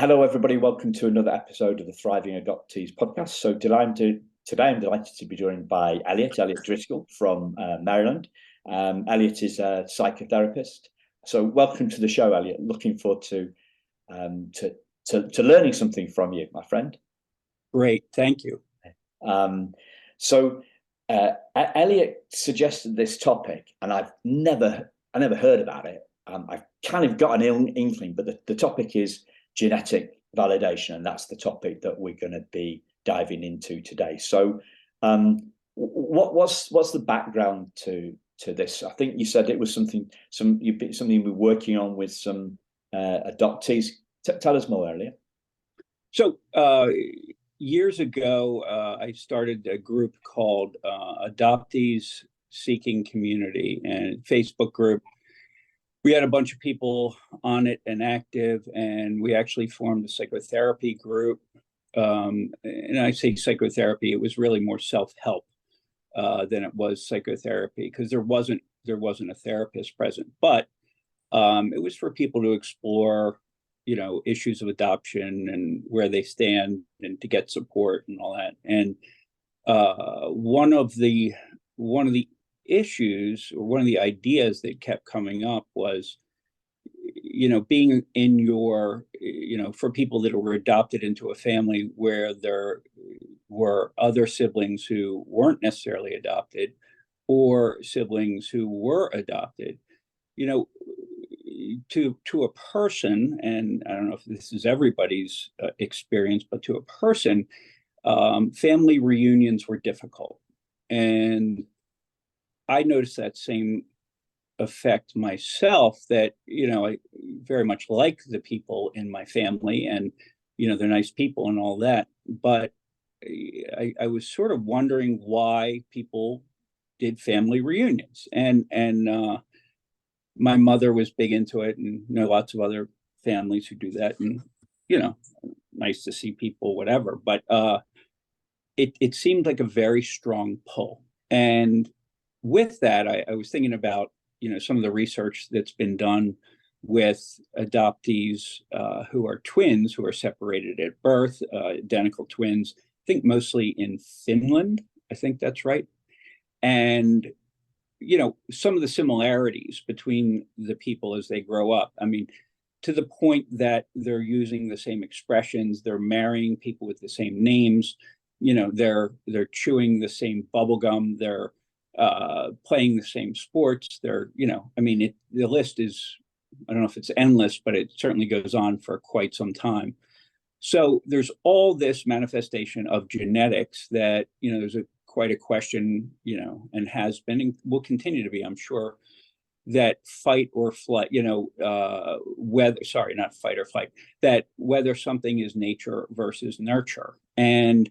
Hello, everybody. Welcome to another episode of the Thriving Adoptees podcast. Today I'm delighted to be joined by Elliott Driscoll from Maryland. Elliott is a psychotherapist. So welcome to the show, Elliott. Looking forward to learning something from you, my friend. Great, thank you. Elliott suggested this topic, and I never heard about it. I've kind of got an inkling, but the topic is genetic validation, and that's the topic that we're going to be diving into today. So what's the background to this? I think you said it was something you were working on with some adoptees. Tell us more, Elliott. So years ago, I started a group called Adoptees Seeking Community, and Facebook group. We had a bunch of people on it and active, and we actually formed a psychotherapy group. And I say psychotherapy, it was really more self-help than it was psychotherapy, because there wasn't a therapist present. But it was for people to explore, issues of adoption and where they stand, and to get support and all that. And one of the issues, or one of the ideas that kept coming up was, being in your, for people that were adopted into a family where there were other siblings who weren't necessarily adopted, or siblings who were adopted, to a person, and I don't know if this is everybody's experience, but to a person, family reunions were difficult. And I noticed that same effect myself, that, I very much like the people in my family, and, they're nice people and all that. But I was sort of wondering why people did family reunions. And my mother was big into it, and, lots of other families who do that. And, nice to see people, whatever. But it seemed like a very strong pull. And with that, I was thinking about, some of the research that's been done with adoptees who are twins, who are separated at birth, identical twins, I think mostly in Finland. I think that's right. And, some of the similarities between the people as they grow up. I mean, to the point that they're using the same expressions, they're marrying people with the same names, they're chewing the same bubble gum, they're playing the same sports. They're, the list is, I don't know if it's endless, but it certainly goes on for quite some time. So there's all this manifestation of genetics that, there's quite a question, and has been and will continue to be, I'm sure, that fight or flight, not fight or flight, that whether something is nature versus nurture. And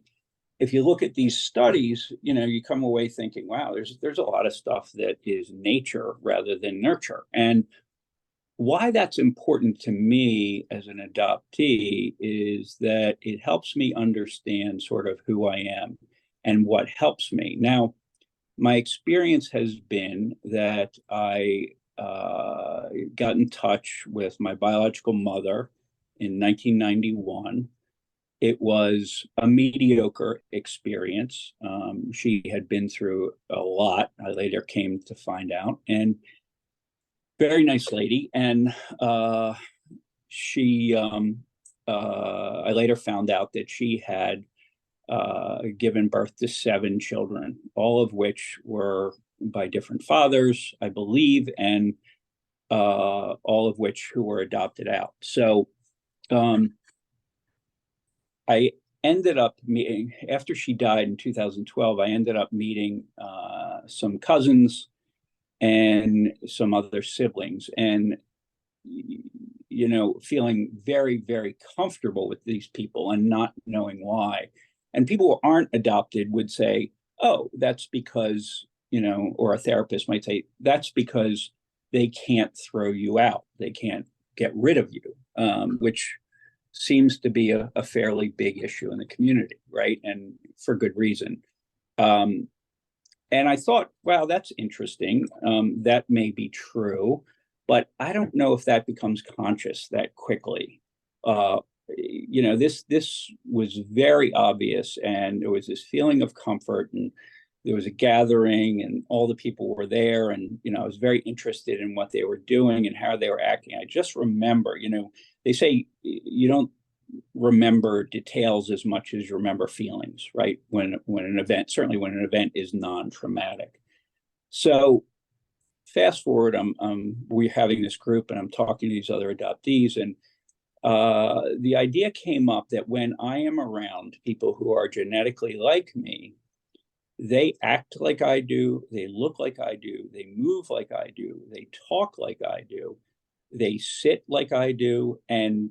if you look at these studies, you come away thinking, wow, there's a lot of stuff that is nature rather than nurture. And why that's important to me as an adoptee is that it helps me understand sort of who I am and what helps me. Now, my experience has been that I got in touch with my biological mother in 1991. It was a mediocre experience. She had been through a lot, I later came to find out, and very nice lady. And I later found out that she had given birth to 7 children, all of which were by different fathers, I believe, and all of which who were adopted out. So I ended up meeting, after she died in 2012, I ended up meeting some cousins and some other siblings, and, feeling very, very comfortable with these people and not knowing why. And people who aren't adopted would say, oh, that's because, or a therapist might say, that's because they can't throw you out. They can't get rid of you, which seems to be a fairly big issue in the community, right? And for good reason. And I thought, wow, that's interesting. That may be true, but I don't know if that becomes conscious that quickly. this was very obvious, and there was this feeling of comfort, and there was a gathering, and all the people were there, and I was very interested in what they were doing and how they were acting. I just remember, they say you don't remember details as much as you remember feelings, right? When an event is non-traumatic. So fast forward, we're having this group, and I'm talking to these other adoptees, and the idea came up that when I am around people who are genetically like me, they act like I do, they look like I do, they move like I do, they talk like I do, they sit like I do, and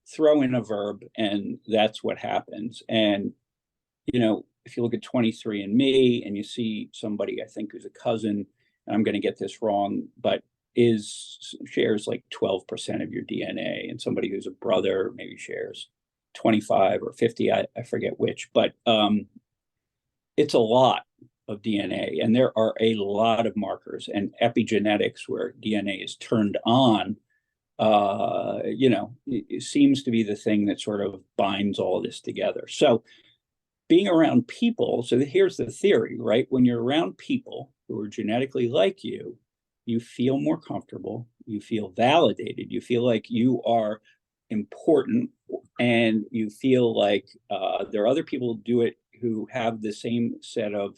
throw in a verb, and that's what happens. And if you look at 23andMe and you see somebody, I think who's a cousin, and I'm going to get this wrong, but shares like 12% of your DNA, and somebody who's a brother maybe shares 25 or 50, I forget which, but it's a lot of DNA, and there are a lot of markers, and epigenetics, where DNA is turned on, it seems to be the thing that sort of binds all of this together. So being around people, so here's the theory, right? When you're around people who are genetically like you feel more comfortable, you feel validated, you feel like you are important, and you feel like there are other people who do it who have the same set of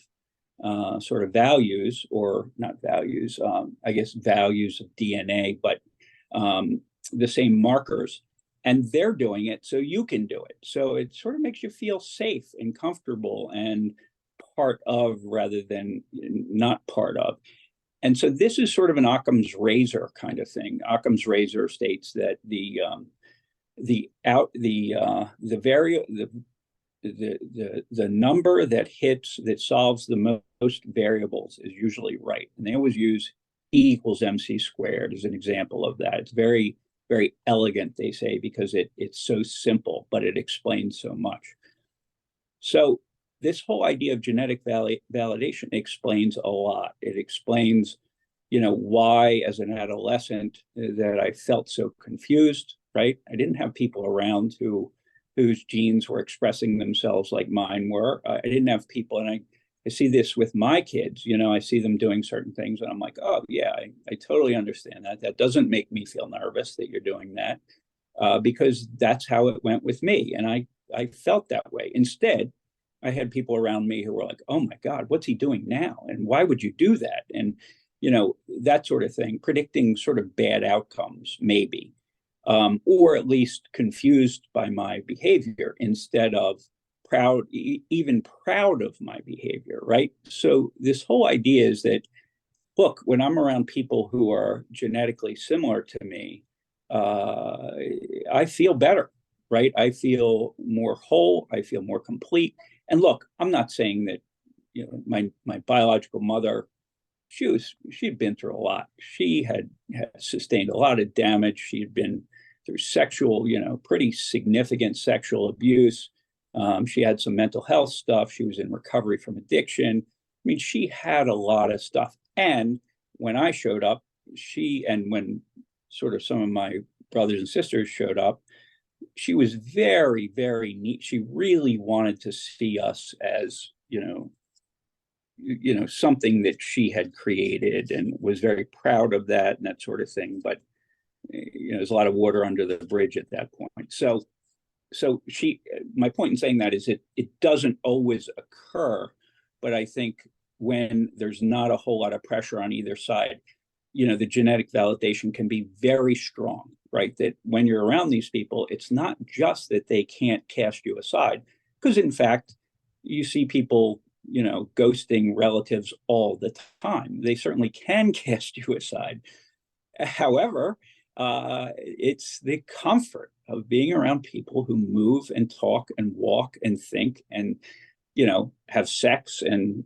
sort of values, or not values, I guess values of DNA, but the same markers, and they're doing it, so you can do it. So it sort of makes you feel safe and comfortable and part of, rather than not part of. And so this is sort of an Occam's razor kind of thing. Occam's razor states that the number that solves the most variables is usually right. And they always use E = MC² as an example of that. It's very, very elegant, they say, because it's so simple, but it explains so much. So this whole idea of genetic validation explains a lot. It explains, why as an adolescent that I felt so confused, right? I didn't have people around whose genes were expressing themselves like mine were. I didn't have people, and I see this with my kids, I see them doing certain things, and I'm like, oh yeah, I totally understand that. That doesn't make me feel nervous that you're doing that, because that's how it went with me. And I felt that way. Instead, I had people around me who were like, oh my God, what's he doing now? And why would you do that? And, that sort of thing, predicting sort of bad outcomes, maybe, or at least confused by my behavior instead of even proud of my behavior, right? So this whole idea is that, look, when I'm around people who are genetically similar to me, I feel better, right? I feel more whole, I feel more complete. And look, I'm not saying that, my biological mother, she'd been through a lot. She had sustained a lot of damage. She had been through sexual, pretty significant sexual abuse. She had some mental health stuff. She was in recovery from addiction. I mean, she had a lot of stuff. And when I showed up, when sort of some of my brothers and sisters showed up, she was very, very neat. She really wanted to see us as, something that she had created, and was very proud of that and that sort of thing. But, there's a lot of water under the bridge at that point. So my point in saying that is it doesn't always occur, but I think when there's not a whole lot of pressure on either side, the genetic validation can be very strong, right? That when you're around these people, it's not just that they can't cast you aside, because in fact, you see people, ghosting relatives all the time. They certainly can cast you aside. However, it's the comfort of being around people who move and talk and walk and think and, have sex and,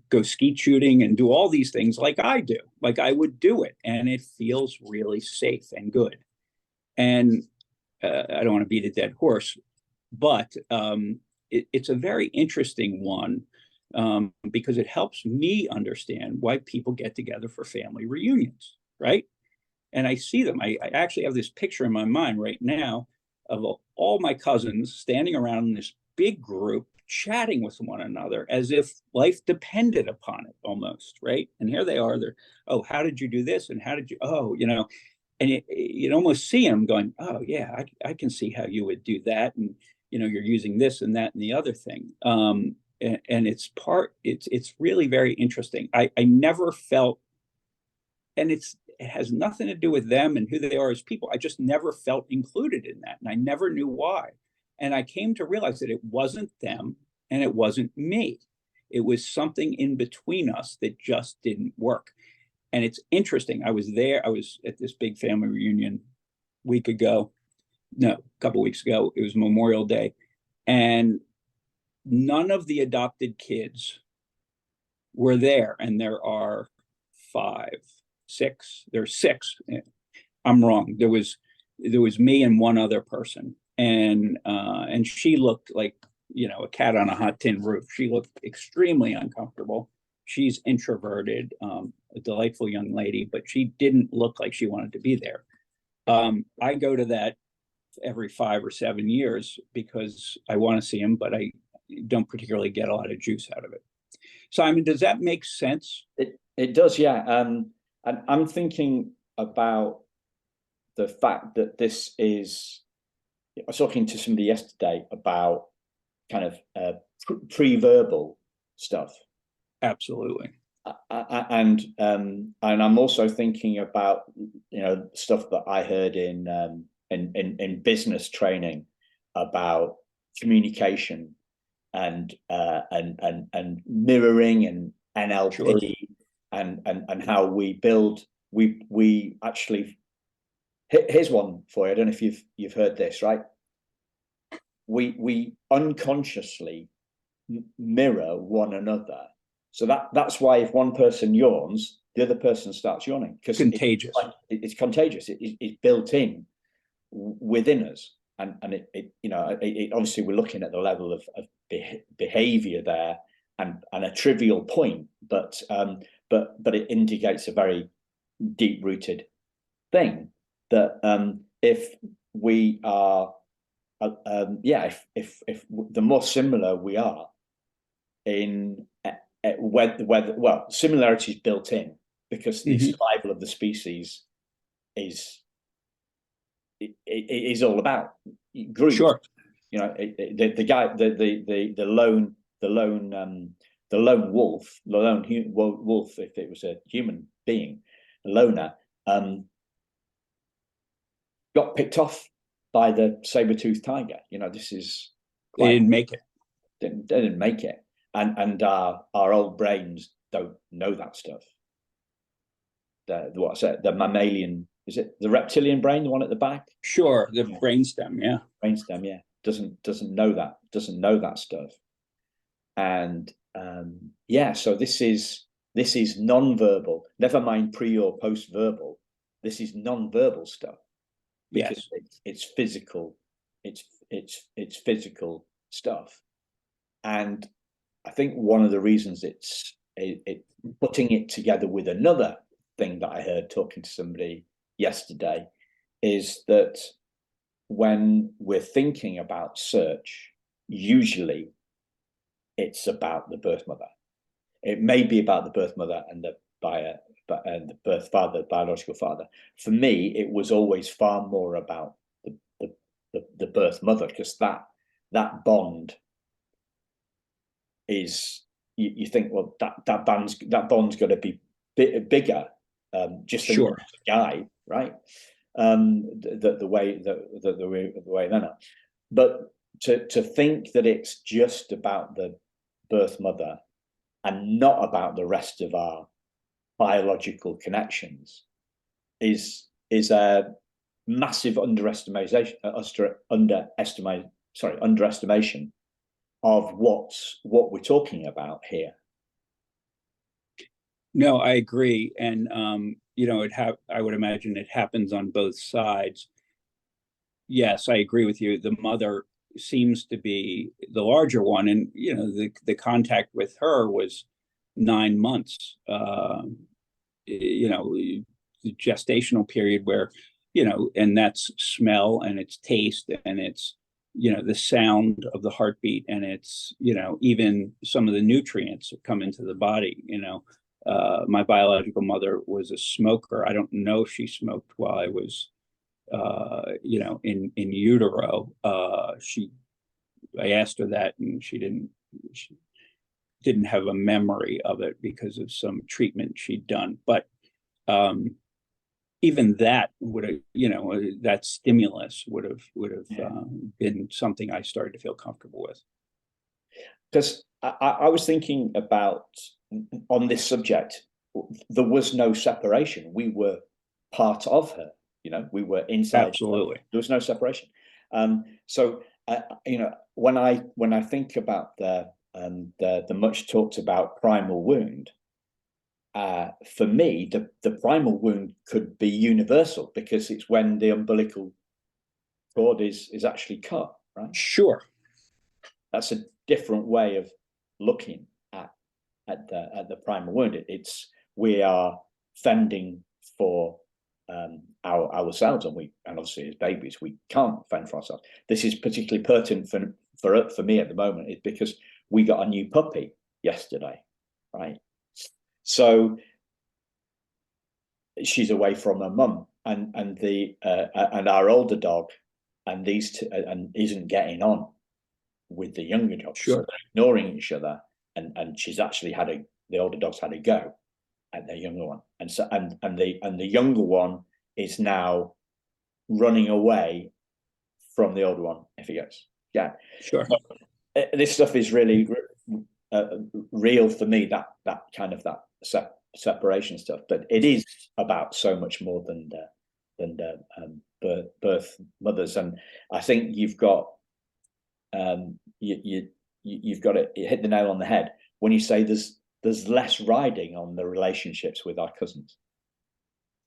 go skeet shooting and do all these things like I do, like I would do it. And it feels really safe and good. And I don't want to beat a dead horse, but it's a very interesting one, because it helps me understand why people get together for family reunions, right? And I see them. I actually have this picture in my mind right now of all my cousins standing around in this big group chatting with one another as if life depended upon it almost, right? And here they are, they're, oh, how did you do this? And how did you, oh, and you'd almost see them going, oh yeah, I can see how you would do that. And, you're using this and that and the other thing. And it's really very interesting. I never felt, and it has nothing to do with them and who they are as people. I just never felt included in that. And I never knew why. And I came to realize that it wasn't them and it wasn't me. It was something in between us that just didn't work. And it's interesting. I was at this big family reunion a couple weeks ago. It was Memorial Day. And none of the adopted kids were there. And there are there's six. I'm wrong. There was me and one other person. And she looked like, a cat on a hot tin roof. She looked extremely uncomfortable. She's introverted, a delightful young lady, but she didn't look like she wanted to be there. I go to that every 5 or 7 years because I want to see him, but I don't particularly get a lot of juice out of it. Simon, does that make sense? It does, yeah. And I'm thinking about the fact that this is, I was talking to somebody yesterday about kind of pre-verbal stuff. Absolutely. And I'm also thinking about, stuff that I heard in business training about communication and mirroring and NLP. Sure. And how we build, we actually, here's one for you. I don't know if you've heard this, right? We unconsciously mirror one another. So that's why if one person yawns, the other person starts yawning, because contagious. It's contagious. It's built in within us, and it obviously we're looking at the level of behavior there, and a trivial point, but it indicates a very deep-rooted thing that if we are, if the more similar we are in whether similarity is built in, because the survival of the species is all about groups. Sure. The guy, the lone wolf, if it was a human being, a loner, got picked off by the saber-toothed tiger. This is they didn't make it. They didn't make it, and our old brains don't know that stuff. The mammalian, is it the reptilian brain, the one at the back? Sure, the brainstem, yeah. Brainstem, yeah. Doesn't know that stuff. And so this is non-verbal. Never mind pre or post-verbal. This is non-verbal stuff. Because it's physical. It's physical stuff. And I think one of the reasons it's putting it together with another thing that I heard talking to somebody yesterday is that when we're thinking about search, usually it's about the birth mother. It may be about the birth mother and the birth father, biological father. For me, it was always far more about the birth mother, because that bond is, you think, well, that bond's got to be bigger. Just sure. The guy, right? The way they're not. But to think that it's just about the birth mother and not about the rest of our biological connections is a massive underestimation of what we're talking about here. No, I agree. And, I would imagine it happens on both sides. Yes, I agree with you. The mother seems to be the larger one. And, the contact with her was 9 months, the gestational period where, and that's smell, and it's taste, and it's, the sound of the heartbeat, and it's, even some of the nutrients that come into the body. My biological mother was a smoker. I don't know if she smoked while I was, in utero. I asked her that, and she didn't have a memory of it because of some treatment she'd done. But even that would have, that stimulus would have been something I started to feel comfortable with. Because I was thinking about, on this subject, there was no separation. We were part of her. We were inside. Absolutely. There was no separation. So when I think about the much talked about primal wound, for me, the primal wound could be universal, because it's when the umbilical cord is actually cut, right? Sure. That's a different way of looking at the primal wound. We are fending for ourselves, and obviously as babies we can't fend for ourselves. This is particularly pertinent for me at the moment, is because we got a new puppy yesterday, right? So she's away from her mum, and our older dog, and these two, and isn't getting on with the younger dog. Sure. So they're ignoring each other, and she's actually the older dog's had a go at the younger one, and so and the younger one is now running away from the older one if he gets. Yeah, sure. This stuff is really real for me, that kind of that separation stuff, but it is about so much more than birth mothers. And I think you've got you've got it hit the nail on the head when you say there's less riding on the relationships with our cousins.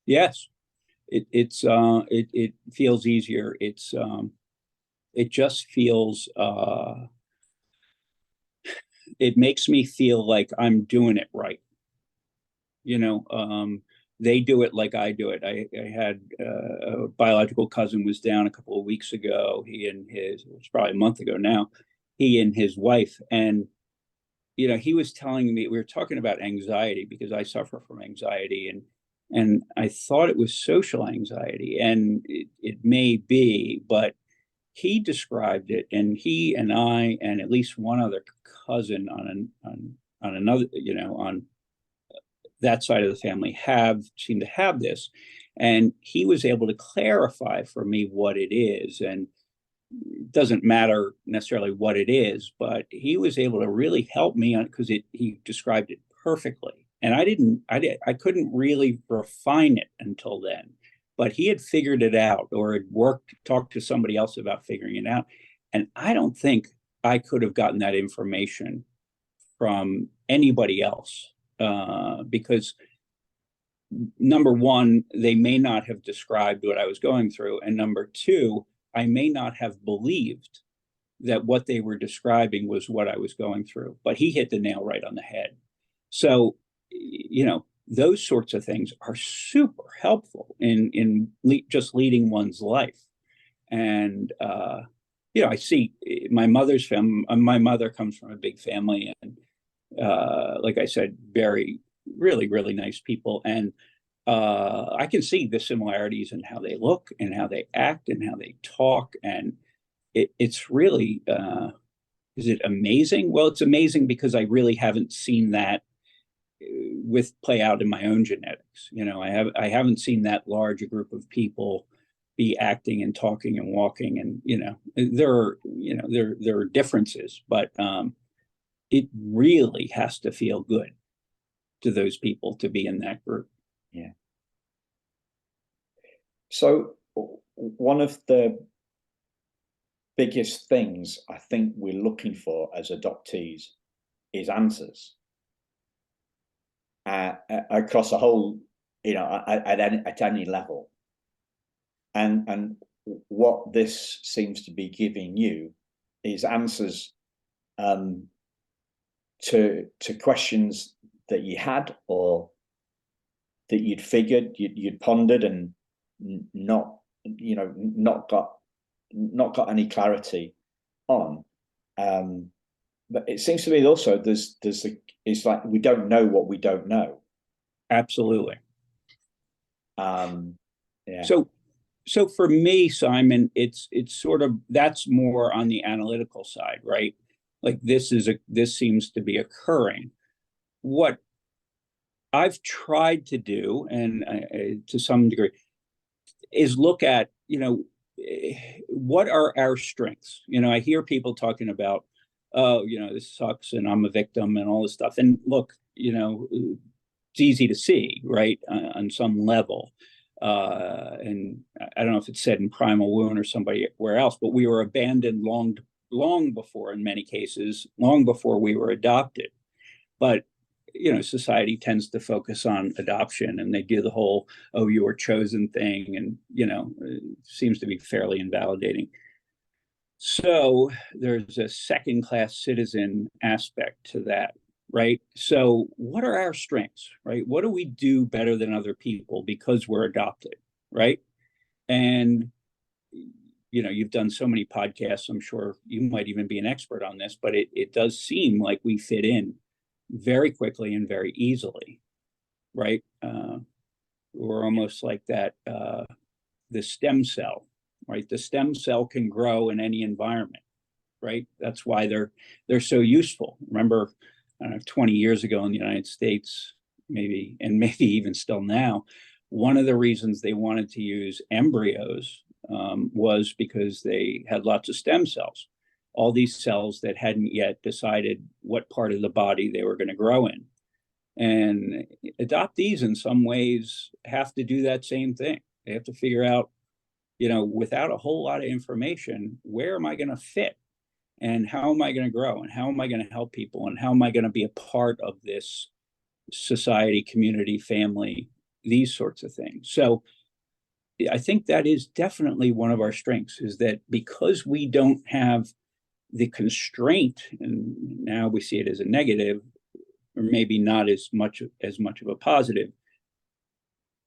Yes, it feels easier. It just feels it makes me feel like I'm doing it right. They do it like I do it. I had a biological cousin was down a couple of weeks ago. It was probably a month ago now, he and his wife, and he was telling me, we were talking about anxiety, because I suffer from anxiety, and I thought it was social anxiety, and it may be, but he described it, and he and I and at least one other cousin on another, on that side of the family seem to have this, and he was able to clarify for me what it is. And it doesn't matter necessarily what it is, but he was able to really help me on, because he described it perfectly, and I couldn't really refine it until then, but he had figured it out, or had talked to somebody else about figuring it out, and I don't think I could have gotten that information from anybody else. Because number one, they may not have described what I was going through, and number two, I may not have believed that what they were describing was what I was going through. But he hit the nail right on the head. So, those sorts of things are super helpful in just leading one's life. And I see my mother's family. My mother comes from a big family, and like I said, really, really nice people. And I can see the similarities in how they look and how they act and how they talk. And it's really, is it amazing? Well, it's amazing because I really haven't seen that play out in my own genetics. I haven't seen that large a group of people be acting and talking and walking. And there are differences, but it really has to feel good to those people to be in that group. Yeah. So one of the biggest things I think we're looking for as adoptees is answers across a whole, at any level. And what this seems to be giving you is answers to questions that you had, or that you'd figured, you'd pondered and not not got any clarity on. But it seems to me also it's like we don't know what we don't know. Absolutely. Yeah. So for me, Simon, it's sort of, that's more on the analytical side, right? Like this seems to be occurring. What I've tried to do, and to some degree, is look at, what are our strengths? I hear people talking about, oh, this sucks and I'm a victim and all this stuff. And look, it's easy to see, right, on some level. And I don't know if it's said in Primal Wound or somewhere else, but we were abandoned long before, in many cases, long before we were adopted. But society tends to focus on adoption, and they do the whole, oh, you were chosen thing, and it seems to be fairly invalidating. So there's a second-class citizen aspect to that, right? So what are our strengths, right? What do we do better than other people because we're adopted, right? And you've done so many podcasts, I'm sure you might even be an expert on this, but it does seem like we fit in very quickly and very easily, right? We're almost like that, the stem cell, right? The stem cell can grow in any environment, right? That's why they're so useful. Remember, I don't know, 20 years ago in the United States, maybe even still now, one of the reasons they wanted to use embryos was because they had lots of stem cells, all these cells that hadn't yet decided what part of the body they were going to grow in. And adoptees in some ways have to do that same thing. They have to figure out, without a whole lot of information, where am I going to fit? And how am I going to grow? And how am I going to help people? And how am I going to be a part of this society, community, family, these sorts of things? So I think that is definitely one of our strengths, is that because we don't have the constraint, and now we see it as a negative, or maybe not as much of a positive,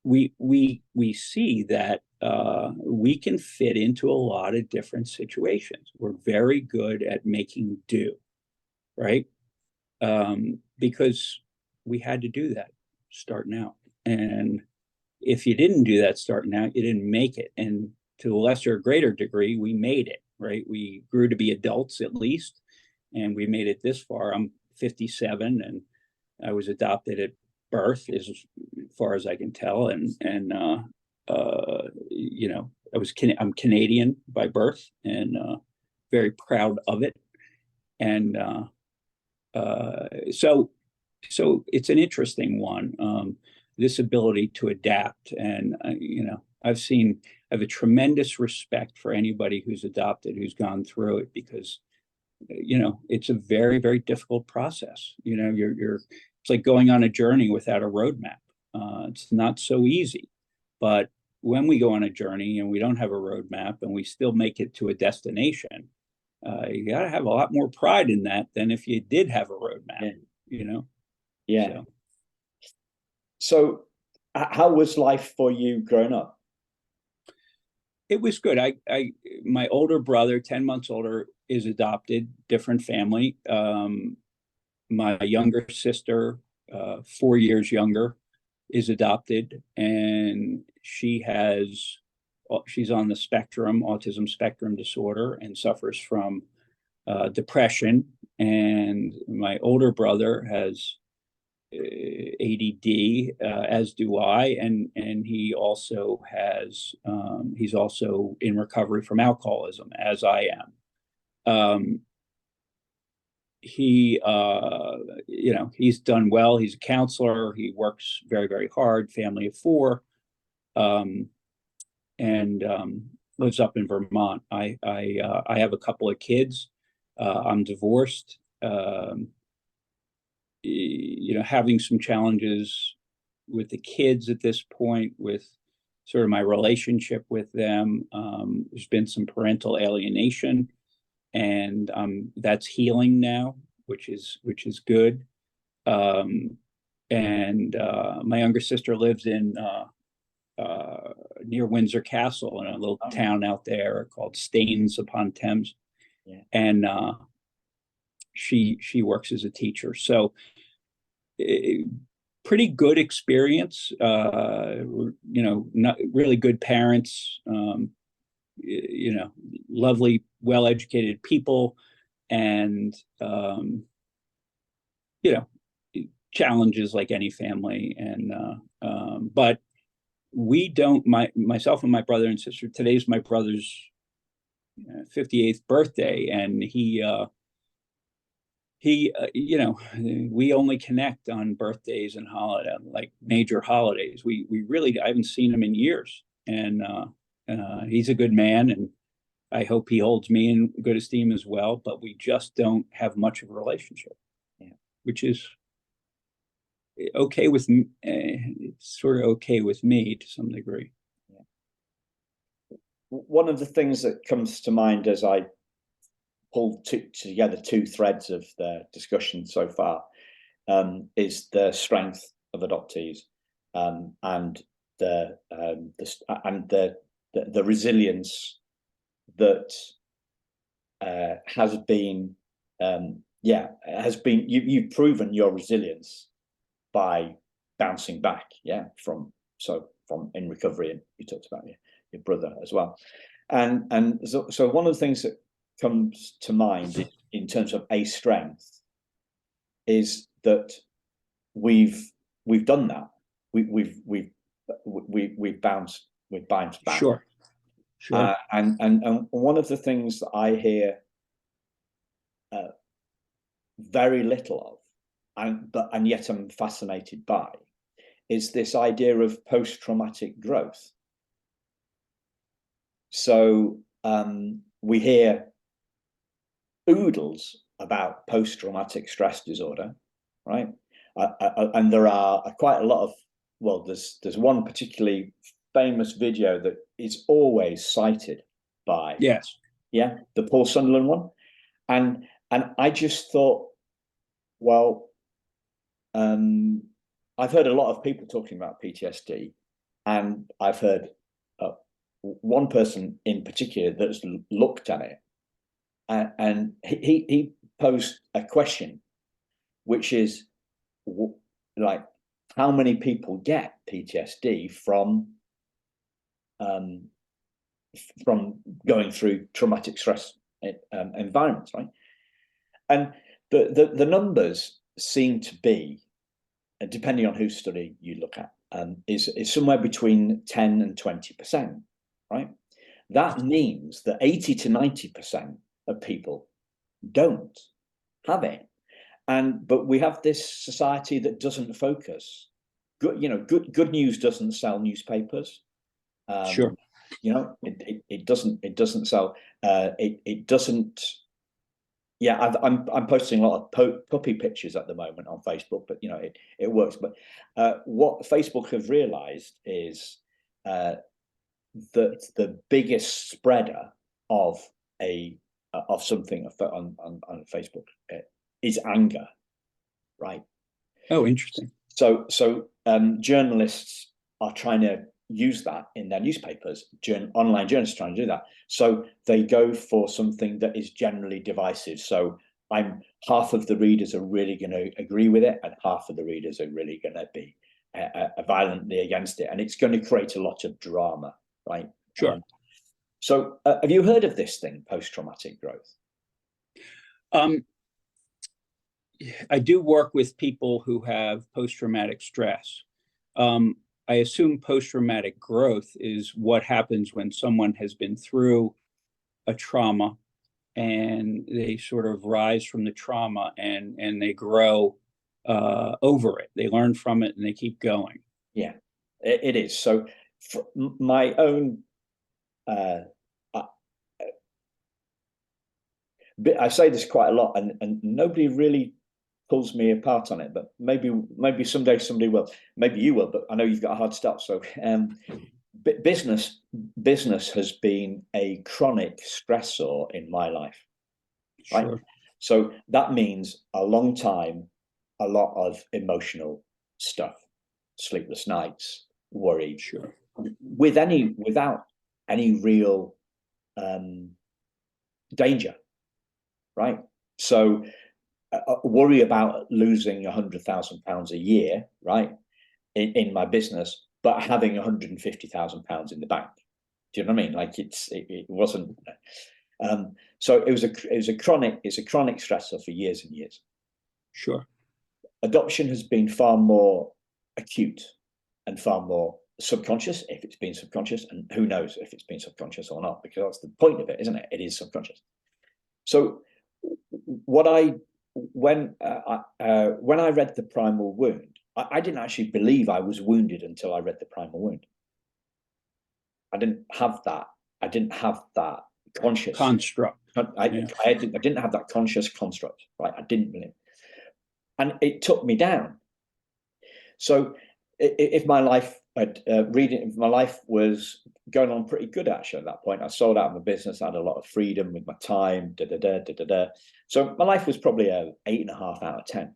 we see that we can fit into a lot of different situations. We're very good at making do, right? Because we had to do that starting out. And if you didn't do that starting out, you didn't make it. And to a lesser or greater degree, we made it, right? We grew to be adults at least, and we made it this far. I'm 57, and I was adopted at birth, as far as I can tell. I'm Canadian by birth, and very proud of it. And so it's an interesting one, this ability to adapt. And I have a tremendous respect for anybody who's adopted, who's gone through it, because it's a very, very difficult process. It's like going on a journey without a roadmap. It's not so easy. But when we go on a journey and we don't have a roadmap and we still make it to a destination, you got to have a lot more pride in that than if you did have a roadmap. Yeah. So how was life for you growing up? It was good. My older brother, 10 months older, is adopted, different family. My younger sister, 4 years younger, is adopted, and she's on the spectrum, autism spectrum disorder, and suffers from depression. And my older brother has ADD, as do I, and he also has he's also in recovery from alcoholism, as I am. He's done well. He's a counselor. He works very, very hard. Family of four, and lives up in Vermont. I have a couple of kids. I'm divorced. Having some challenges with the kids at this point, with sort of my relationship with them. There's been some parental alienation, and that's healing now, which is good. And my younger sister lives in near Windsor Castle in a little Oh, town out there called Staines upon Thames. yeah. And she works as a teacher. So pretty good experience, not really good parents, lovely, well-educated people, and, challenges like any family. And, but we don't, myself and my brother and sister, today's my brother's 58th birthday, and we only connect on birthdays and holiday, like major holidays. We really, I haven't seen him in years, and he's a good man, and I hope he holds me in good esteem as well. But we just don't have much of a relationship, which is okay with me. It's sort of okay with me to some degree. One of the things that comes to mind as I pulled together two threads of the discussion so far is the strength of adoptees, and the resilience that has been you've proven your resilience by bouncing back from in recovery, and you talked about your brother as well, and so one of the things that comes to mind in terms of a strength is that we've done that. We've bounced back. Sure. And one of the things that I hear very little of, and yet I'm fascinated by, is this idea of post-traumatic growth. So we hear oodles about post-traumatic stress disorder, right? And there are quite a lot of, there's one particularly famous video that is always cited by, the Paul Sunderland one, and I just thought, I've heard a lot of people talking about PTSD, and I've heard one person in particular that's looked at it, and he posed a question, which is like, how many people get PTSD from going through traumatic stress environments, right? And the numbers seem to be, depending on whose study you look at, is somewhere between 10 and 20%, right? That means that 80 to 90% of people don't have it, but we have this society that doesn't focus. Good news doesn't sell newspapers. Sure. It doesn't sell. It doesn't. Yeah, I'm posting a lot of puppy pictures at the moment on Facebook, but it works. But what Facebook have realized is that the biggest spreader of something on Facebook is anger, right? Oh, interesting. So journalists are trying to use that in their newspapers. Online journalists are trying to do that. So they go for something that is generally divisive. So half of the readers are really going to agree with it, and half of the readers are really going to be violently against it, and it's going to create a lot of drama, right? Sure. So have you heard of this thing, post-traumatic growth? I do work with people who have post-traumatic stress. I assume post-traumatic growth is what happens when someone has been through a trauma and they sort of rise from the trauma and they grow over it. They learn from it and they keep going. Yeah, it is. So my own, I say this quite a lot, and nobody really pulls me apart on it, but maybe someday somebody will. Maybe you will, but I know you've got a hard stop. So business has been a chronic stressor in my life, right? Sure. So that means a long time, a lot of emotional stuff, sleepless nights, worry, Sure. without any real danger, right? So worry about losing £100,000 a year, right, in my business, but having £150,000 in the bank. Do you know what I mean? Like it wasn't. So it's a chronic stressor for years and years. Sure. Adoption has been far more acute and far more subconscious, if it's been subconscious, and who knows if it's been subconscious or not, because that's the point of it, isn't it? It is subconscious. So when I read The Primal Wound, I didn't actually believe I was wounded until I read The Primal Wound. I didn't have that conscious construct. I didn't have that conscious construct, right? I didn't believe, and it took me down. So if my life if my life was going on pretty good, actually, at that point, I sold out of my business, I had a lot of freedom with my time, so my life was probably a 8.5 out of 10.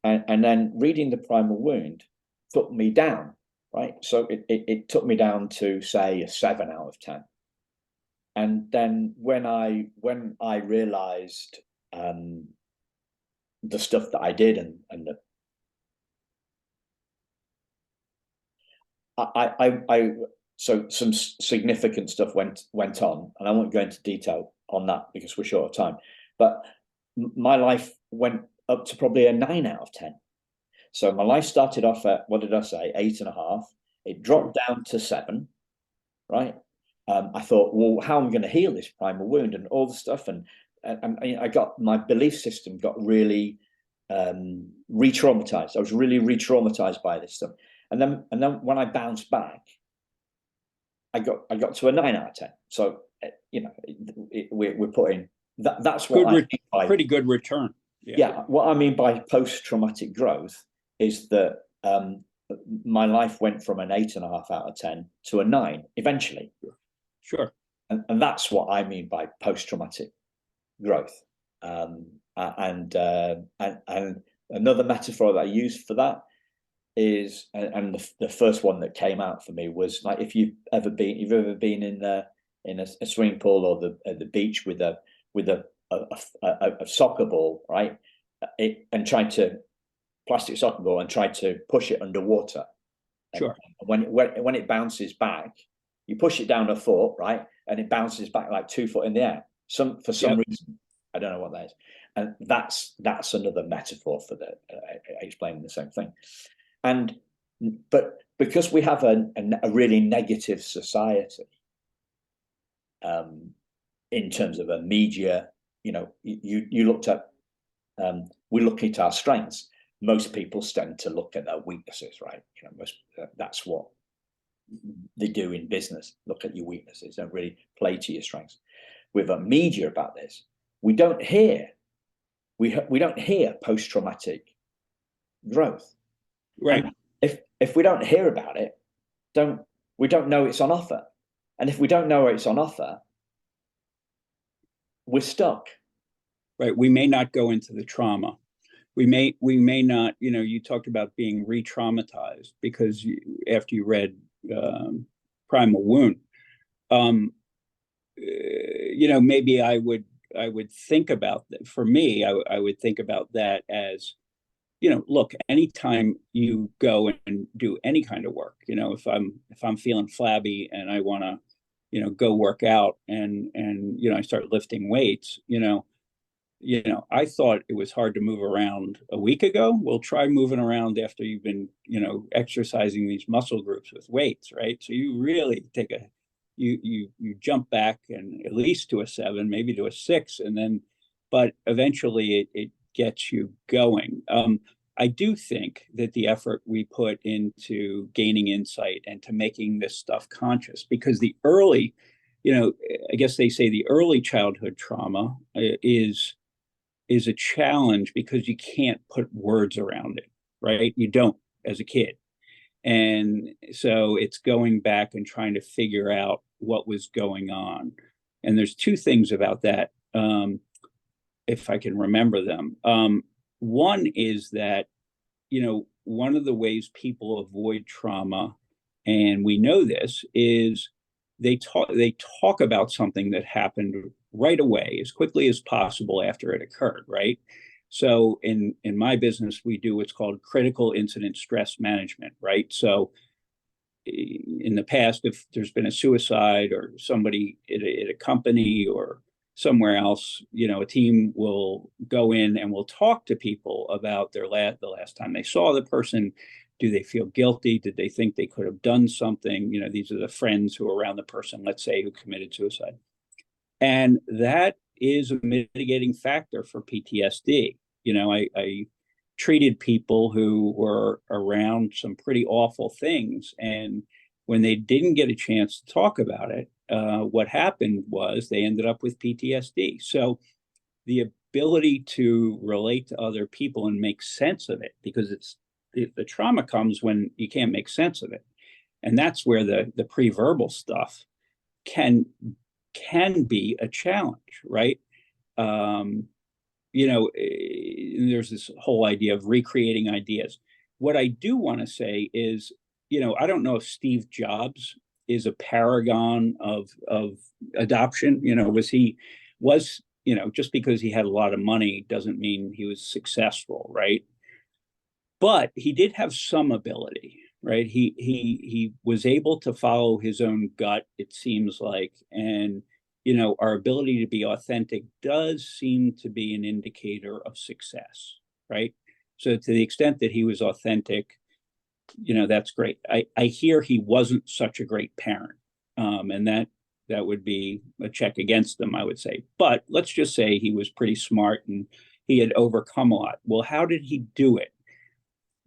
And then reading The Primal Wound took me down, right? So it took me down to, say, a 7 out of 10. And then when I realized the stuff that I did and the so some significant stuff went on, and I won't go into detail on that because we're short of time, but my life went up to probably a 9 out of 10. So my life started off at, what did I say, 8.5. It dropped down to 7, right? I thought, well, how am I going to heal this primal wound and all the stuff? And I got, my belief system got really re-traumatized. I was really re-traumatized by this stuff. And then when I bounced back, I got to a 9 out of 10. So, we're putting that. That's what I mean by pretty good return. Yeah. What I mean by post-traumatic growth is that my life went from an 8.5 out of 10 to a 9 eventually. Sure. And that's what I mean by post-traumatic growth. And another metaphor that I used for that is, and the first one that came out for me was, like, if you've ever been in a swimming pool or the beach with a soccer ball, right? And trying to plastic soccer ball and try to push it underwater. Sure. And when it bounces back, you push it down a foot, right? And it bounces back like 2 foot in the air. For some reason, I don't know what that is. And that's another metaphor for explaining the same thing. But because we have a really negative society, in terms of a media, you looked at, we look at our strengths. Most people tend to look at their weaknesses, right? That's what they do in business. Look at your weaknesses, don't really play to your strengths. With a media about this, we don't hear post-traumatic growth, right? And if we don't hear about it, we don't know it's on offer. And if we don't know it's on offer, we're stuck. Right. We may not go into the trauma. We may not, you talked about being re-traumatized because after you read Primal Wound, maybe I would think about that. For me, I would think about that as, look, anytime you go and do any kind of work, if I'm feeling flabby and I want to, go work out and I start lifting weights, I thought it was hard to move around a week ago. Well, try moving around after you've been, exercising these muscle groups with weights, right? So you really take you jump back and at least to a 7, maybe to a 6, and then, but eventually it gets you going. I do think that the effort we put into gaining insight and to making this stuff conscious, because the early, I guess they say the early childhood trauma is a challenge because you can't put words around it, right? You don't as a kid. And so it's going back and trying to figure out what was going on. And there's 2 things about that, if I can remember them. One is that, one of the ways people avoid trauma and we know this, is they talk about something that happened right away, as quickly as possible after it occurred, right? So in my business, we do what's called critical incident stress management, right? So in the past, if there's been a suicide or somebody at a company or somewhere else, a team will go in and will talk to people about the last time they saw the person. Do they feel guilty? Did they think they could have done something? These are the friends who are around the person, let's say, who committed suicide. And that is a mitigating factor for PTSD. I treated people who were around some pretty awful things. And when they didn't get a chance to talk about it, what happened was they ended up with PTSD. So the ability to relate to other people and make sense of it, because the trauma comes when you can't make sense of it. And that's where the pre-verbal stuff can be a challenge, right? There's this whole idea of recreating ideas. What I do want to say is, I don't know if Steve Jobs is a paragon of adoption. Just because he had a lot of money doesn't mean he was successful, right? But he did have some ability, right? He was able to follow his own gut, it seems like, and our ability to be authentic does seem to be an indicator of success, right? So to the extent that he was authentic, that's great. I hear he wasn't such a great parent, and that would be a check against him, I would say. But let's just say he was pretty smart and he had overcome a lot. Well, how did he do it?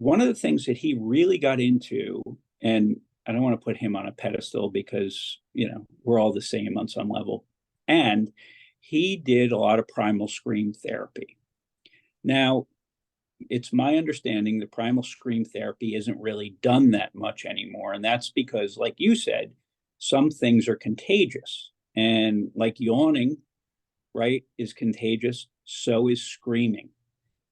One of the things that he really got into, and I don't want to put him on a pedestal because, we're all the same on some level. And he did a lot of primal scream therapy. Now, it's my understanding that primal scream therapy isn't really done that much anymore. And that's because, like you said, some things are contagious. And like yawning, right, is contagious, so is screaming.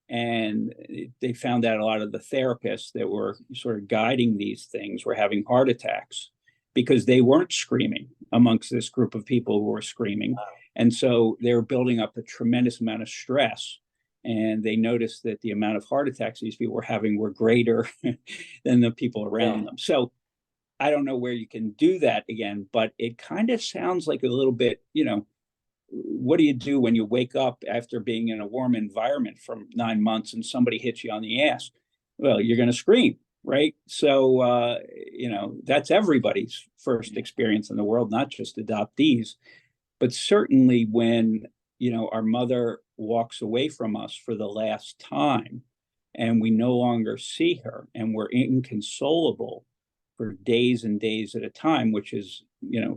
And they found out a lot of the therapists that were sort of guiding these things were having heart attacks because they weren't screaming amongst this group of people who were screaming. And so they were building up a tremendous amount of stress. And they noticed that the amount of heart attacks these people were having were greater than the people around them. So I don't know where you can do that again, but it kind of sounds like a little bit, what do you do when you wake up after being in a warm environment for 9 months and somebody hits you on the ass? Well, you're going to scream, right? So, that's everybody's first experience in the world, not just adoptees. But certainly when, our mother walks away from us for the last time and we no longer see her and we're inconsolable for days and days at a time, which is,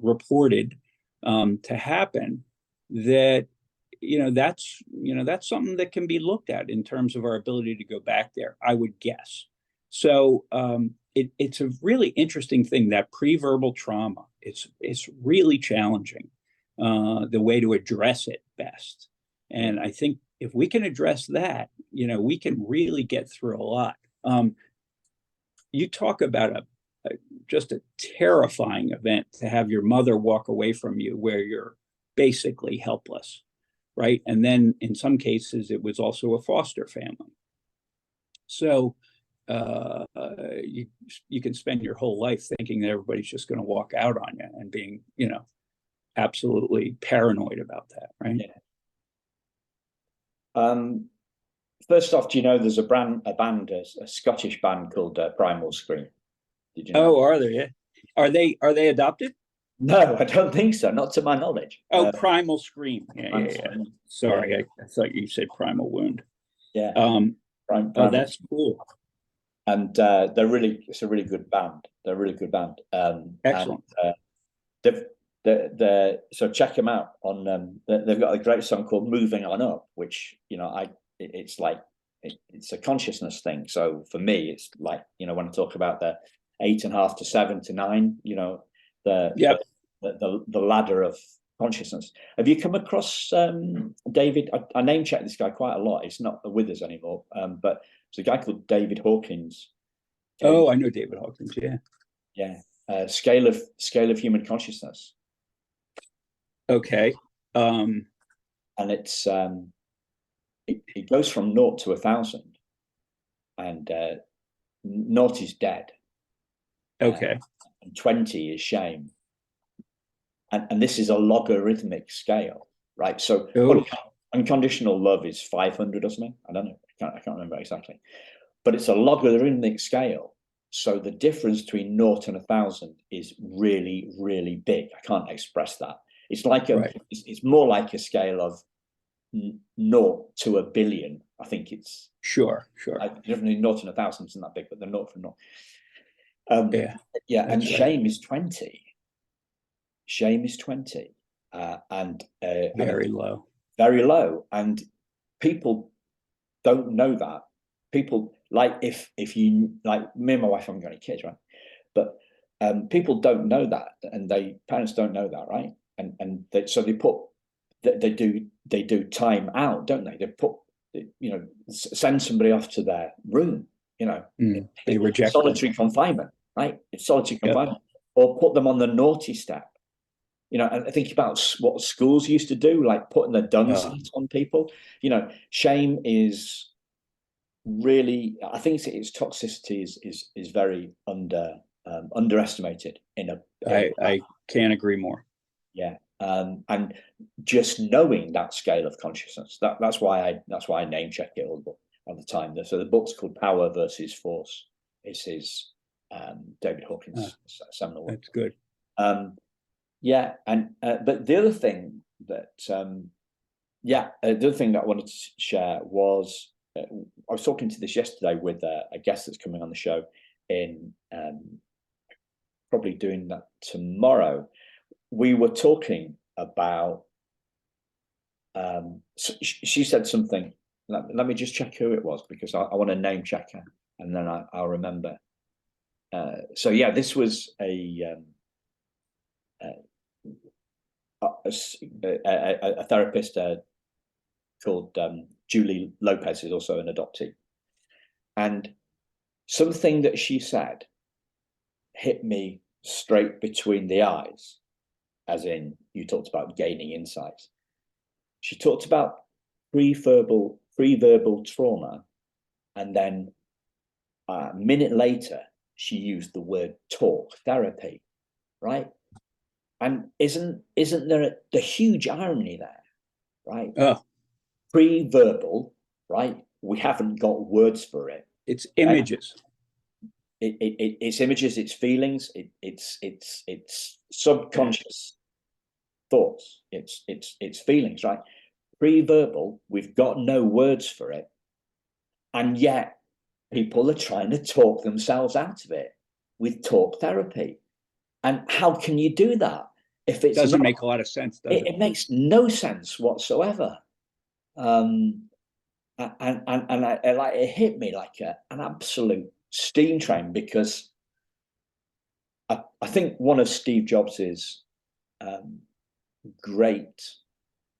reported to happen, that's something that can be looked at in terms of our ability to go back there, I would guess. So it's a really interesting thing, that pre-verbal trauma. It's really challenging, the way to address it best. And I think if we can address that, we can really get through a lot. You talk about just a terrifying event to have your mother walk away from you where you're basically helpless, right? And then in some cases, it was also a foster family. So you can spend your whole life thinking that everybody's just going to walk out on you and being, absolutely paranoid about that, right? Yeah. First off, do you know there's a Scottish band called Primal Scream? Did you know? Oh, are there? Yeah. Are they adopted? No, I don't think so. Not to my knowledge. Oh, Primal Scream. Yeah. Sorry, Yeah. I thought you said Primal Wound. Yeah. Oh, that's cool. And it's a really good band. They're a really good band. Excellent. And, so check them out on. They've got a great song called "Moving On Up," which it's like it's a consciousness thing. So for me, it's like when I talk about the 8.5 to 7 to 9, the ladder of consciousness. Have you come across David? I name check this guy quite a lot. He's not with us anymore, but there's a guy called David Hawkins. Oh, I know David Hawkins. Yeah. Yeah. scale of human consciousness. Okay. And it's it goes from 0 to 1,000, and 0 is dead. Okay. And 20 is shame. And this is a logarithmic scale, right? So unconditional love is 500 or something. I don't know. I can't remember exactly. But it's a logarithmic scale. So the difference between 0 and 1,000 is really, really big. I can't express that. It's like it's more like a scale of 0 to a billion. I think it's sure. Definitely 0 and 1,000 isn't that big, but the 0 from 0. And shame is 20. Shame is 20, and very low. Very low, and people don't know that. People, like, if you, like me and my wife haven't got any kids, right? But people don't know that, and parents don't know that, right? And so they do time out, don't they? They put, send somebody off to their room, they reject solitary confinement, right? It's solitary confinement, or put them on the naughty step. And I think about what schools used to do, like putting the dung seat on people. Shame is really, I think its toxicity is very underestimated I can't agree more. Yeah. And just knowing that scale of consciousness, that's why I name check it all the time. So the book's called Power versus Force. It's his David Hawkins seminal work. That's good. Yeah, and but the other thing that the other thing that I wanted to share was I was talking to this yesterday with a guest that's coming on the show, in probably doing that tomorrow. We were talking about she said something. Let me just check who it was, because I want to name check her, and then I'll remember. So yeah, this was a therapist called Julie Lopez, is also an adoptee, and something that she said hit me straight between the eyes, as in, you talked about gaining insights. She talked about pre-verbal trauma, and then a minute later she used the word talk therapy, right? And isn't there the huge irony there, right? Pre-verbal, right? We haven't got words for it. It's images. It's images. It's feelings. It's subconscious thoughts. It's feelings, right? Pre-verbal, we've got no words for it, and yet people are trying to talk themselves out of it with talk therapy. And how can you do that if it doesn't make a lot of sense? Does it? It makes no sense whatsoever. And it hit me like an absolute steam train, because I think one of Steve Jobs's great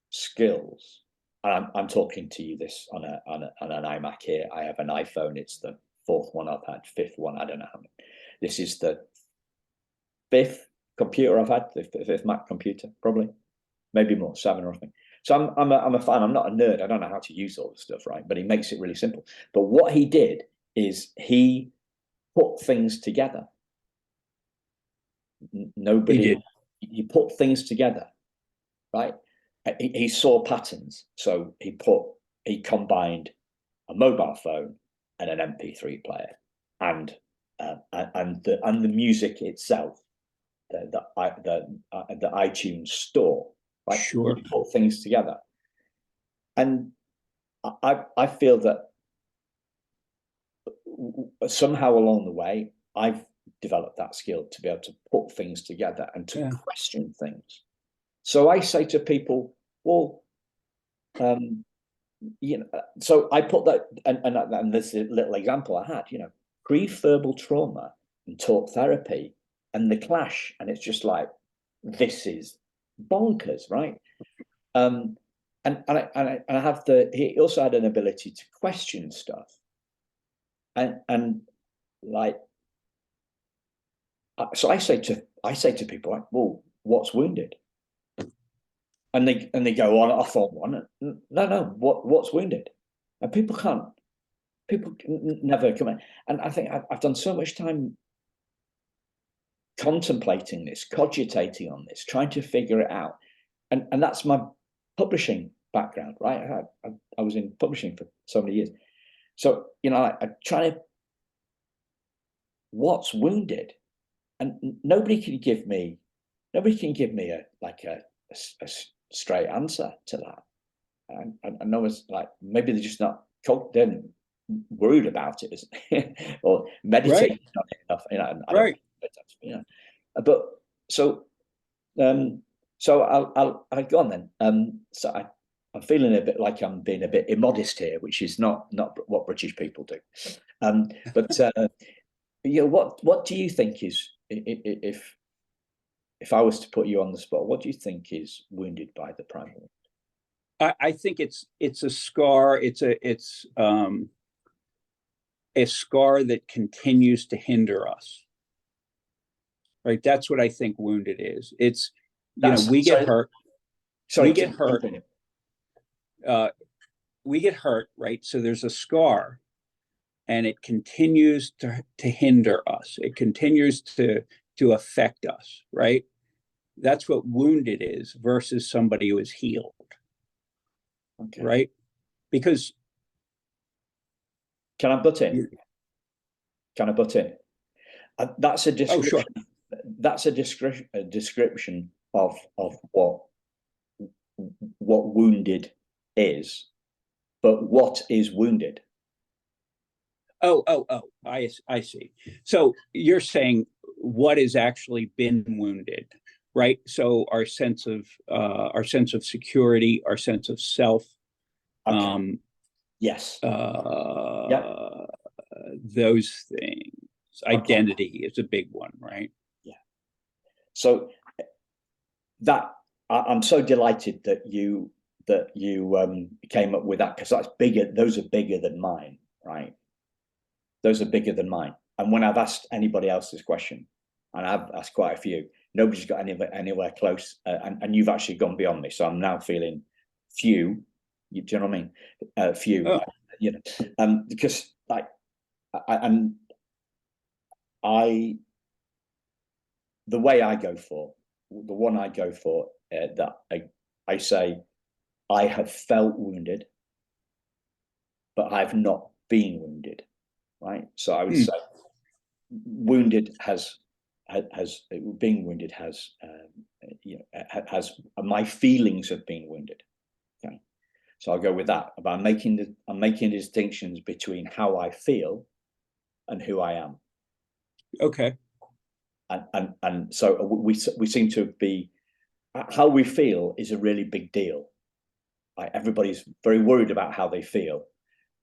skills, and I'm talking to you this on an iMac here. I have an iPhone. It's the 4th one I've had, 5th one. I don't know how many. This is the 5th computer I've had, the 5th Mac computer, probably, maybe more, 7 or something. So I'm a fan. I'm not a nerd. I don't know how to use all this stuff, right? But he makes it really simple. But what he did is he put things together. He put things together, right? He saw patterns, so he combined a mobile phone and an MP3 player, and the music itself, the iTunes store, right? Sure. He put things together, and I feel that somehow along the way I've developed that skill to be able to put things together and to question things. So I say to people, well, so I put that, and this little example I had, pre-verbal trauma and talk therapy and the clash, and it's just like, this is bonkers, right? And I have he also had an ability to question stuff, and like, So I say to people like, well, what's wounded? And they go on off on one. No, what's wounded? And people never come in. And I think I've done so much time contemplating this, cogitating on this, trying to figure it out. And that's my publishing background, right? I was in publishing for so many years. So, I try to, what's wounded? And nobody can give me a straight answer to that. And no one's like, maybe they're just not worried about it, or meditating on it enough. I don't know, but so I'll go on then. So I'm feeling a bit like I'm being a bit immodest here, which is not what British people do. But what do you think is, if I was to put you on the spot, what do you think is wounded by the primal? I think it's a scar. It's a scar that continues to hinder us. Right. That's what I think wounded is. It's, we get hurt. We get hurt. We get hurt. Right. So there's a scar, and it continues to hinder us. It continues to affect us. Right. That's what wounded is versus somebody who is healed. Okay. Right. Because. Can I butt in? That's a description. Oh, sure. That's a description of what wounded is, but what is wounded? Oh, I see. So you're saying what has actually been wounded, right? So our sense of security, our sense of self. Okay. Yes. Those things. Identity is a big one, right? Yeah. So that I'm so delighted that you came up with that, because that's bigger. Those are bigger than mine, right? Those are bigger than mine. And when I've asked anybody else this question, and I've asked quite a few, nobody's got anywhere close. And you've actually gone beyond me. So I'm now feeling few. Do you know what I mean? Few. Oh. Because the way I go for, the one I go for, that I say, I have felt wounded, but I've not been wounded, right? So I would say wounded has being wounded has my feelings have been wounded. Okay, so I'll go with that. But I'm making distinctions between how I feel and who I am. Okay. And so we seem to be, how we feel is a really big deal. Like, everybody's very worried about how they feel,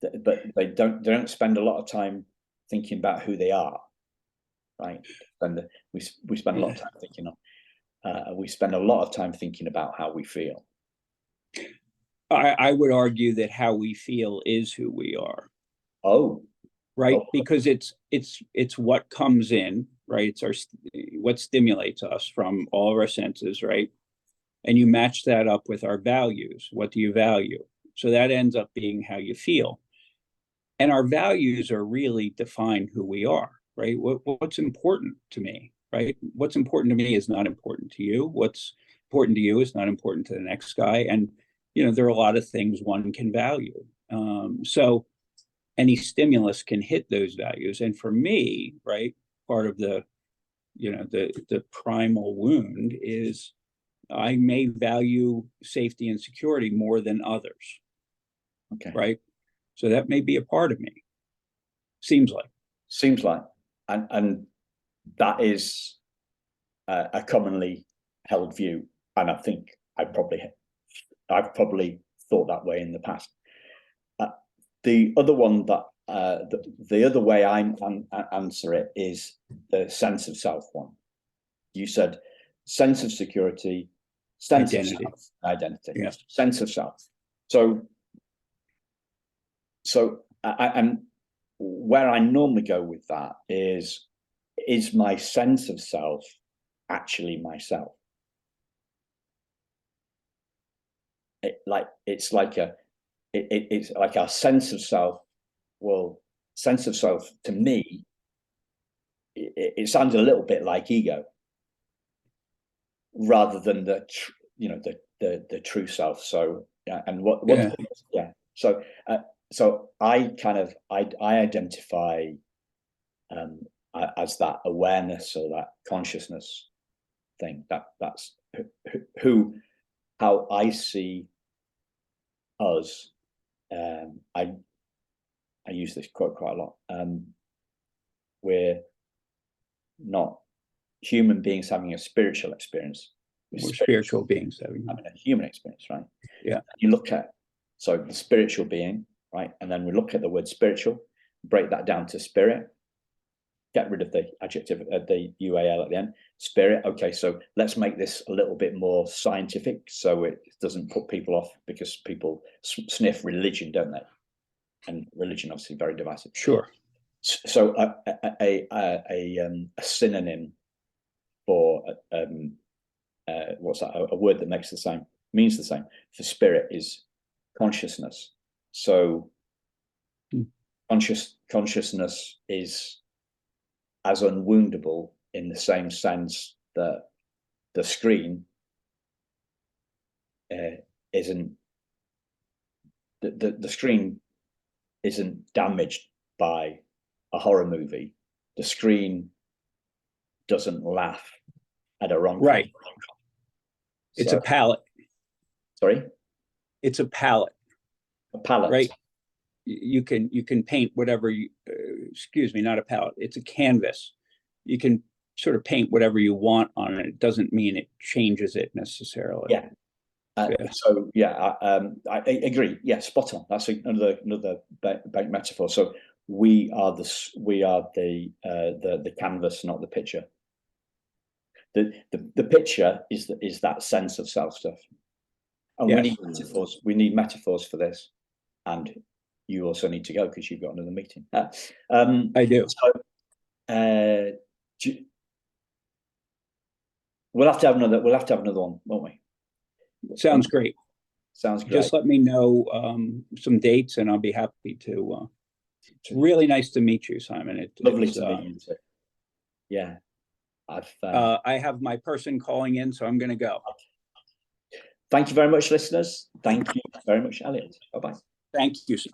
but they don't spend a lot of time thinking about who they are, right? And we spend a lot of time thinking we spend a lot of time thinking about how we feel. I would argue that how we feel is who we are. Oh, right. Oh. Because it's what comes in, right? It's what stimulates us from all of our senses, right? And you match that up with our values. What do you value? So that ends up being how you feel. And our values are really define who we are, right? What's important to me, right? What's important to me is not important to you. What's important to you is not important to the next guy. And, there are a lot of things one can value. So any stimulus can hit those values. And for me, right, part of the primal wound is I may value safety and security more than others. Okay. Right. So that may be a part of me. Seems like. And that is a commonly held view. And I think I've probably thought that way in the past. The other one that the other way I answer it is the sense of self one. You said sense of security, sense of self, identity, yes. Sense of self. So and where I normally go with that is is my sense of self actually myself? It's like our sense of self. Well, sense of self to me, it sounds a little bit like ego, rather than the true self. So and what yeah. So I identify as that awareness or that consciousness thing. That's how I see us. I use this quote quite a lot. We're not human beings having a spiritual experience. We're spiritual beings having a human experience, right? Yeah. You look at the spiritual being, right, and then we look at the word spiritual, break that down to spirit, get rid of the adjective, the UAL at the end. Spirit. Okay, so let's make this a little bit more scientific, so it doesn't put people off, because people sniff religion, don't they? And religion, obviously, very divisive. Sure. So a synonym for what's that? A word that means the same for spirit is consciousness. So consciousness is as unwoundable in the same sense that the screen isn't. The screen isn't damaged by a horror movie. The screen doesn't laugh at a rom-com. Right. It's a palette. Sorry? It's a palette. A palette. Right. You can paint whatever you, excuse me, not a palette. It's a canvas. You can sort of paint whatever you want on it. It doesn't mean it changes it necessarily. Yeah. So yeah, I agree. Yeah, spot on. That's another metaphor. So we are the canvas, not the picture. The picture is that sense of self stuff, and yes. We need metaphors for this, and you also need to go because you've got another meeting. I do. So, we'll have to have another one, won't we? Sounds great. Sounds great. Just let me know some dates, and I'll be happy to. It's really nice to meet you, Simon. Lovely to meet you too. Yeah, I have my person calling in, so I'm going to go. Thank you very much, listeners. Thank you very much, Elliott. Bye-bye. Thank you, sir.